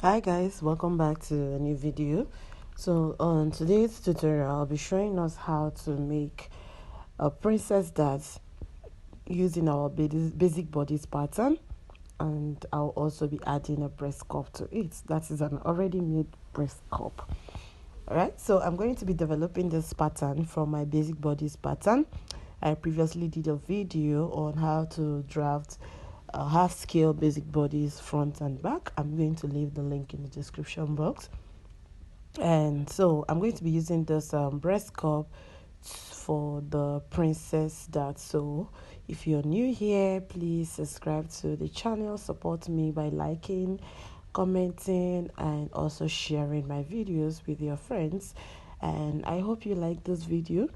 Hi guys, welcome back to a new video. So on today's tutorial I'll be showing us how to make a princess dart using our basic bodice pattern, and I'll also be adding a breast cup to it. That is an already made breast cup. Alright, so I'm going to be developing this pattern from my basic bodice pattern. I previously did a video on how to draft half scale basic bodies front and back. I'm going to leave the link in the description box. And so I'm going to be using this breast cup for the princess dart. So if you're new here, please subscribe to the channel, support me by liking, commenting, and also sharing my videos with your friends. And I hope you like this video.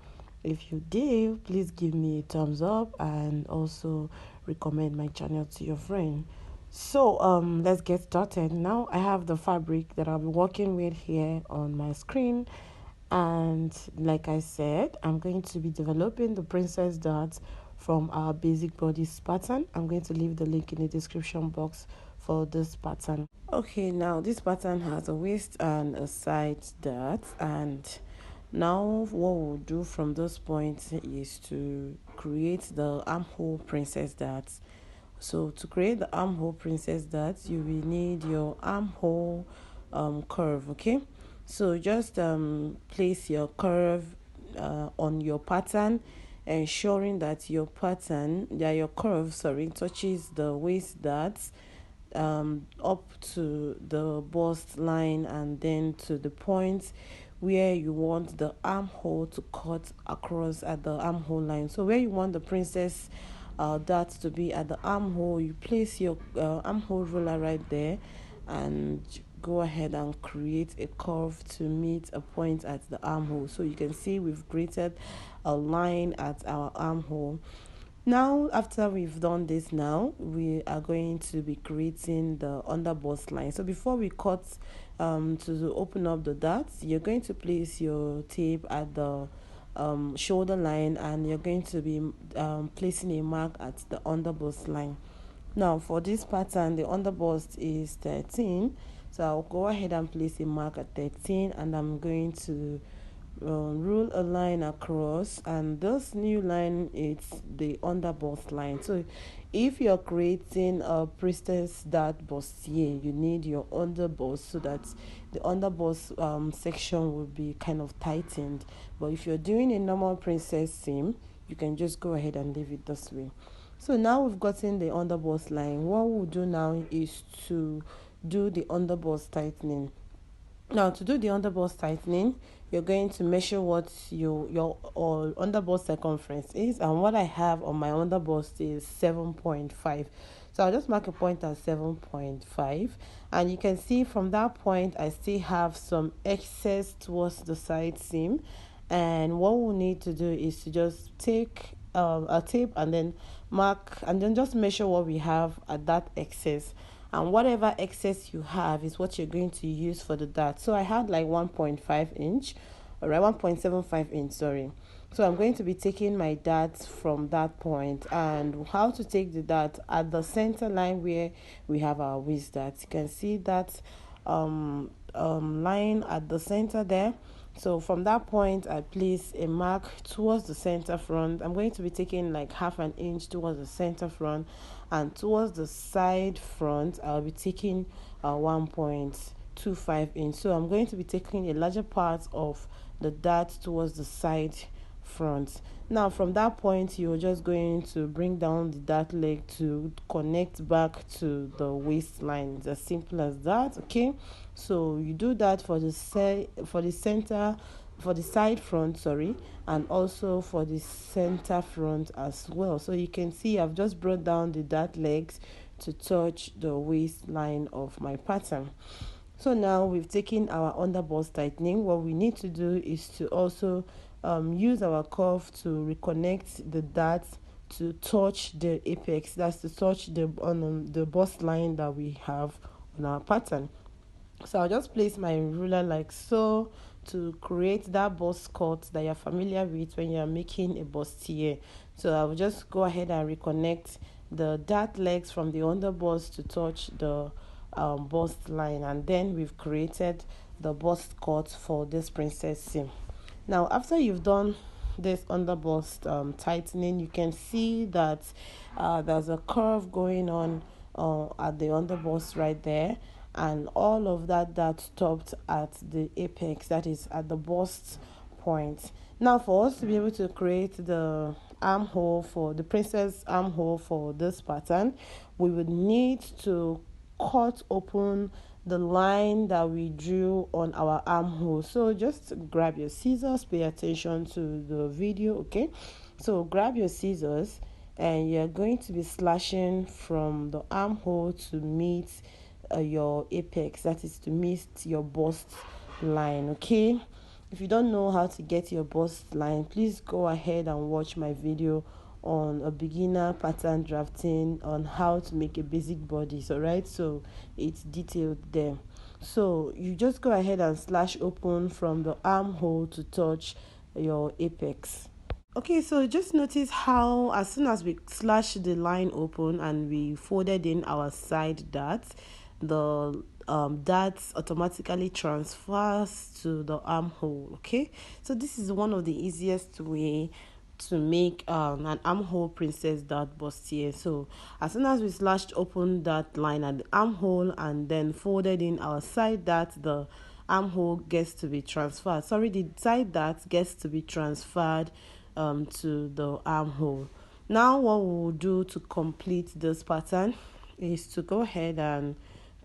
If you did, please give me a thumbs up and also recommend my channel to your friend. So let's get started. Now I have the fabric that I'll be working with here on my screen, and like I said, I'm going to be developing the princess dart from our basic bodice pattern. I'm going to leave the link in the description box for this pattern. Okay, now this pattern has a waist and a side dart, and now what we'll do from this point is to create the armhole princess dart. So to create the armhole princess dart, you will need your armhole curve. Okay, so just place your curve on your pattern, ensuring that your curve touches the waist dart up to the bust line, and then to the point where you want the armhole to cut across at the armhole line. So where you want the princess dart to be at the armhole, you place your armhole ruler right there and go ahead and create a curve to meet a point at the armhole. So you can see we've created a line at our armhole. Now after we've done this, now we are going to be creating the underbust line. So before we cut to open up the darts, you're going to place your tape at the shoulder line, and you're going to be placing a mark at the underbust line. Now for this pattern, the underbust is 13, so I'll go ahead and place a mark at 13, and I'm going to rule a line across, and this new line is the underbust line. So if you're creating a princess dart bustier, you need your underbust so that the underbust section will be kind of tightened. But if you're doing a normal princess seam, you can just go ahead and leave it this way. So now we've gotten the underbust line. What we'll do now is to do the underbust tightening. Now to do the underbust tightening, you're going to measure what your underbust circumference is, and what I have on my underbust is 7.5. So I'll just mark a point at 7.5, and you can see from that point I still have some excess towards the side seam. And what we'll need to do is to just take a tape and then mark, and then just measure what we have at that excess, and whatever excess you have is what you're going to use for the dart. So I had like 1.5 inch, all right, 1.75 inch, sorry. So I'm going to be taking my dart from that point. And how to take the dart at the center line where we have our waist dart. You can see that line at the center there. So from that point I place a mark towards the center front. I'm going to be taking like half an inch towards the center front, and towards the side front I'll be taking 1.25 inch. So I'm going to be taking a larger part of the dart towards the side front. Now from that point you're just going to bring down the dart leg to connect back to the waistline. It's as simple as that. Okay, so you do that for the side front, sorry, and also for the center front as well. So you can see I've just brought down the dart legs to touch the waistline of my pattern. So now we've taken our underbust tightening. What we need to do is to also use our curve to reconnect the dart to touch the apex. That's to touch the bust line that we have on our pattern. So I'll just place my ruler like so to create that bust cut that you're familiar with when you're making a bustier. So I will just go ahead and reconnect the dart legs from the underbust to touch the bust line, and then we've created the bust cut for this princess seam. Now after you've done this under bust tightening, you can see that there's a curve going on at the under bust right there, and all of that stopped at the apex, that is at the bust point. Now for us to be able to create the armhole for the princess armhole for this pattern, we would need to cut open the line that we drew on our armhole. So just grab your scissors, pay attention to the video, okay? So grab your scissors and you're going to be slashing from the armhole to meet your apex, that is to meet your bust line, okay? If you don't know how to get your bust line, please go ahead and watch my video on a beginner pattern drafting on how to make a basic bodice. All right, so it's detailed there. So you just go ahead and slash open from the armhole to touch your apex. Okay, so just notice how as soon as we slash the line open and we folded in our side dart, the darts automatically transfers to the armhole. Okay, so this is one of the easiest way to make an armhole princess dart bustier. So as soon as we slashed open that line at the armhole and then folded in our side dart, the armhole gets to be transferred. Sorry, the side dart gets to be transferred to the armhole. Now what we'll do to complete this pattern is to go ahead and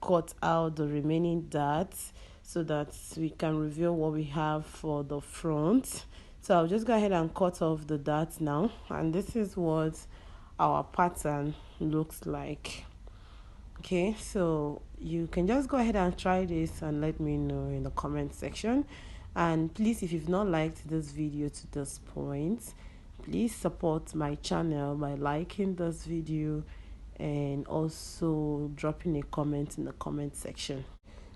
cut out the remaining darts so that we can reveal what we have for the front. So I'll just go ahead and cut off the darts now, and this is what our pattern looks like. Okay, so you can just go ahead and try this and let me know in the comment section. And please, if you've not liked this video to this point, please support my channel by liking this video and also dropping a comment in the comment section.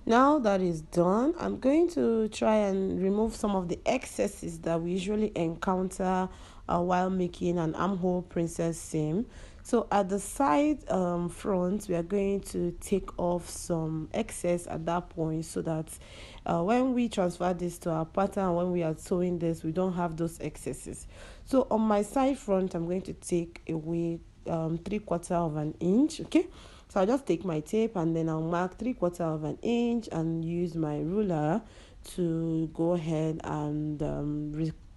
Now that is done, I'm going to try and remove some of the excesses that we usually encounter while making an armhole princess seam. So at the side front, we are going to take off some excess at that point so that when we transfer this to our pattern, when we are sewing this, we don't have those excesses. So on my side front, I'm going to take away 3/4 of an inch, okay? So I'll just take my tape and then I'll mark 3/4 of an inch and use my ruler to go ahead and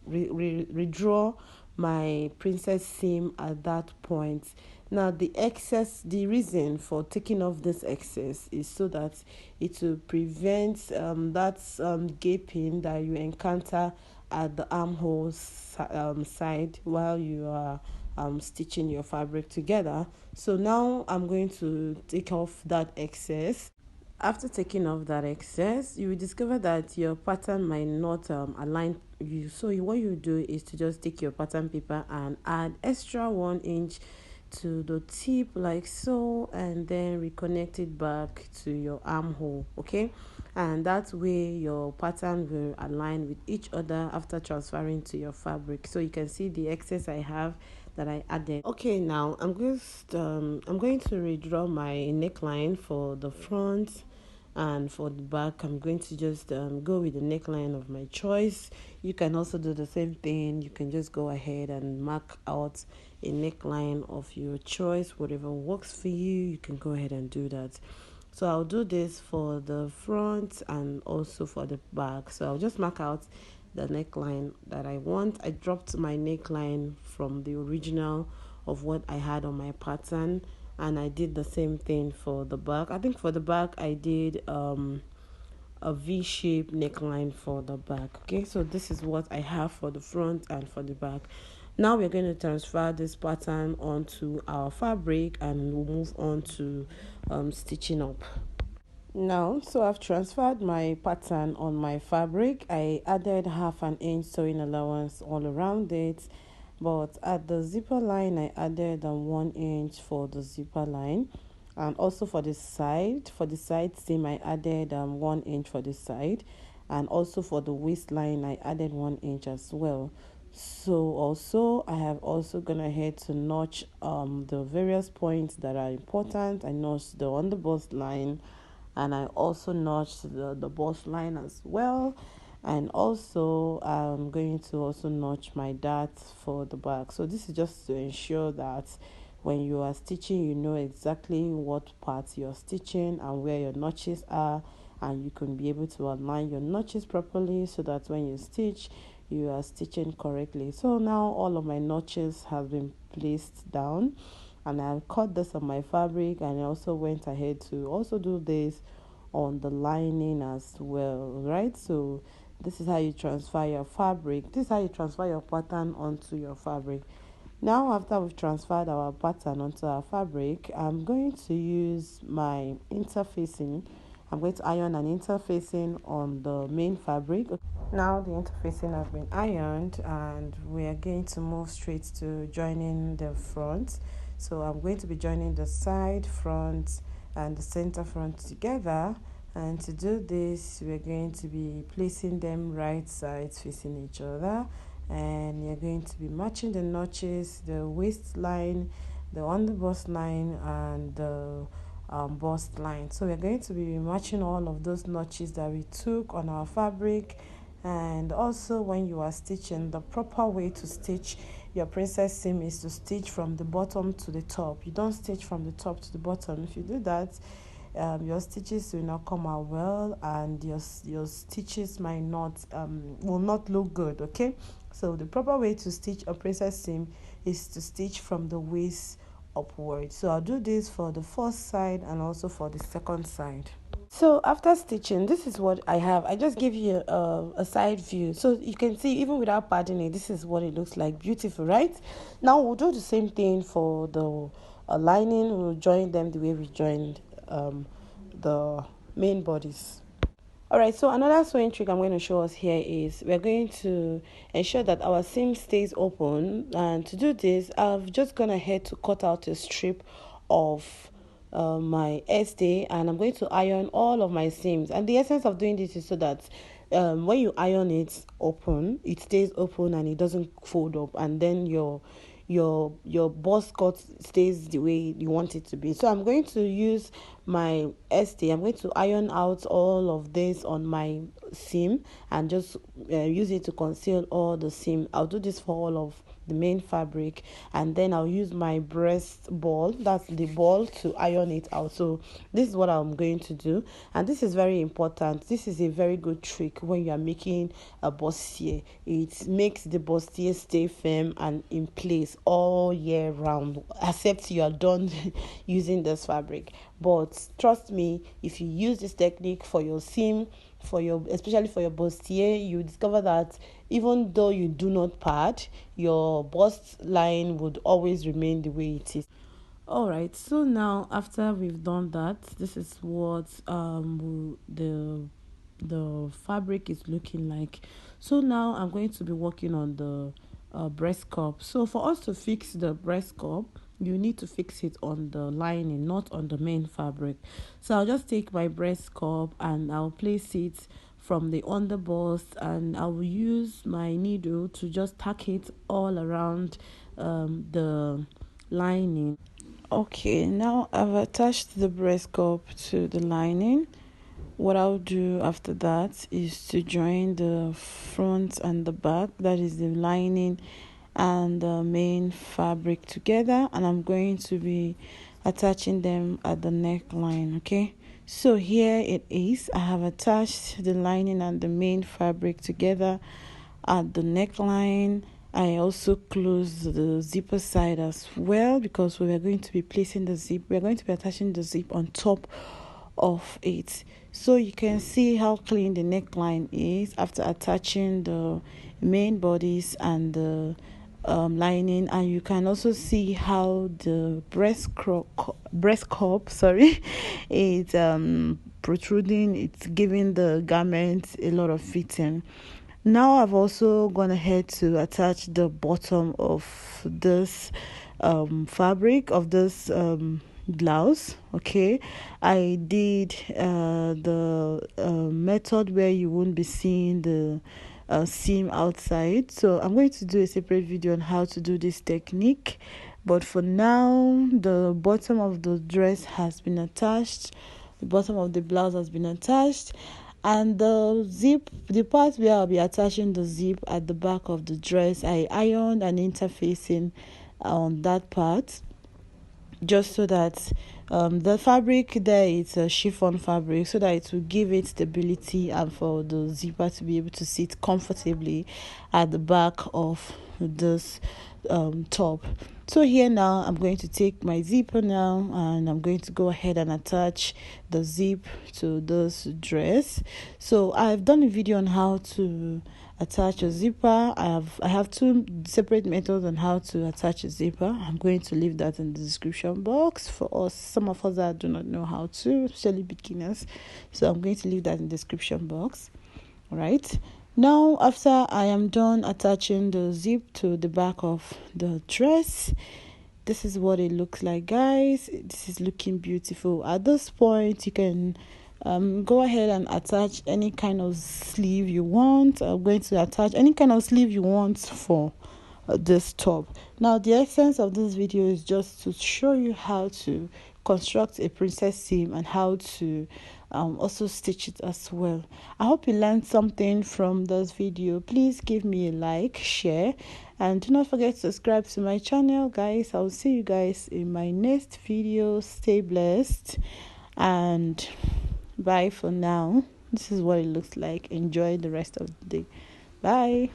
redraw my princess seam at that point. Now the reason for taking off this excess is so that it will prevent that gaping that you encounter at the armhole side while you are stitching your fabric together. So now I'm going to take off that excess. After taking off that excess, you will discover that your pattern might not align you. So what you do is to just take your pattern paper and add extra 1 inch to the tip like so, and then reconnect it back to your armhole, okay? And that way your pattern will align with each other after transferring to your fabric. So you can see the excess I have that I added. Okay, now I'm going to redraw my neckline for the front, and for the back I'm going to just go with the neckline of my choice. You can also do the same thing. You can just go ahead and mark out a neckline of your choice, whatever works for you. You can go ahead and do that. So I'll do this for the front and also for the back. So I'll just mark out the neckline that I want. I dropped my neckline from the original of what I had on my pattern, and I did the same thing for the back. I think for the back I did a V-shaped neckline for the back. Okay, so this is what I have for the front and for the back. Now we're going to transfer this pattern onto our fabric and we'll move on to stitching up. Now, so I've transferred my pattern on my fabric. I added 1/2 inch sewing allowance all around it, but at the zipper line I added 1 inch for the zipper line, and also for the side seam I added 1 inch for the side, and also for the waistline I added 1 inch as well. So also I have also gone ahead to notch the various points that are important. I notched the underbust line, and I also notched the bust line as well. And also I'm going to also notch my darts for the back. So this is just to ensure that when you are stitching, you know exactly what parts you're stitching and where your notches are, and you can be able to align your notches properly so that when you stitch, you are stitching correctly. So now all of my notches have been placed down, and I cut this on my fabric, and I also went ahead to also do this on the lining as well, right? So this is how you transfer your fabric. This is how you transfer your pattern onto your fabric. Now after we've transferred our pattern onto our fabric, I'm going to use my interfacing. I'm going to iron an interfacing on the main fabric. Now the interfacing has been ironed, and we are going to move straight to joining the front. So I'm going to be joining the side front and the center front together, and to do this we're going to be placing them right sides facing each other, and you're going to be matching the notches, the waistline, the underbust line, and the bust line. So we're going to be matching all of those notches that we took on our fabric. And also, when you are stitching, the proper way to stitch your princess seam is to stitch from the bottom to the top. You don't stitch from the top to the bottom. If you do that, your stitches will not come out well, and your stitches might not will not look good. Okay, so the proper way to stitch a princess seam is to stitch from the waist upward. So I'll do this for the first side and also for the second side. So after stitching, this is what I have. I just give you a side view, so you can see even without padding it, this is what it looks like. Beautiful, right? Now we'll do the same thing for the lining. We'll join them the way we joined the main bodies. All right, so another sewing trick I'm going to show us here is we're going to ensure that our seam stays open, and to do this I've just gone ahead to cut out a strip of my stay, and I'm going to iron all of my seams. And the essence of doing this is so that when you iron it open, it stays open and it doesn't fold up, and then your bust cut stays the way you want it to be. So I'm going to use my ST. I'm going to iron out all of this on my seam and just use it to conceal all the seam. I'll do this for all of the main fabric, and then I'll use my breast ball, that's the ball, to iron it out. So this is what I'm going to do, and this is very important. This is a very good trick when you are making a bustier. It makes the bustier stay firm and in place all year round, except you are done using this fabric. But trust me, if you use this technique for your seam, especially for your bustier, you discover that even though you do not pad, your bust line would always remain the way it is. All right, so now after we've done that, this is what the fabric is looking like. So now I'm going to be working on the breast cup. So for us to fix the breast cup, you need to fix it on the lining, not on the main fabric. So I'll just take my breast cup and I'll place it from the underbust, and I will use my needle to just tack it all around the lining. Okay, now I've attached the breast cup to the lining. What I'll do after that is to join the front and the back, that is the lining and the main fabric together, and I'm going to be attaching them at the neckline. Okay, so here it is. I have attached the lining and the main fabric together at the neckline. I also closed the zipper side as well, because we are going to be placing the zip, we are going to be attaching the zip on top of it. So you can see how clean the neckline is after attaching the main bodies and the lining, and you can also see how the breast cup is protruding. It's giving the garment a lot of fitting. Now I've also gone ahead to attach the bottom of this fabric of this blouse. Okay, I did the method where you won't be seeing the seam outside, so I'm going to do a separate video on how to do this technique. But for now, the bottom of the dress has been attached the bottom of the blouse has been attached, and the zip, the part where I'll be attaching the zip at the back of the dress, I ironed an interfacing on that part, just so that the fabric there is a chiffon fabric, so that it will give it stability and for the zipper to be able to sit comfortably at the back of this top. So here now I'm going to take my zipper now, and I'm going to go ahead and attach the zip to this dress. So I've done a video on how to attach a zipper. I have two separate methods on how to attach a zipper. I'm going to leave that in the description box for us, some of us that do not know how to, especially beginners. So I'm going to leave that in the description box. All right, now after I am done attaching the zip to the back of the dress, this is what it looks like, guys. This is looking beautiful. At this point, you can go ahead and attach any kind of sleeve you want. I'm going to attach any kind of sleeve you want for this top. Now the essence of this video is just to show you how to construct a princess seam and how to also stitch it as well. I hope you learned something from this video. Please give me a like, share, and do not forget to subscribe to my channel, guys. I'll see you guys in my next video. Stay blessed and bye for now. This is what it looks like. Enjoy the rest of the day. Bye.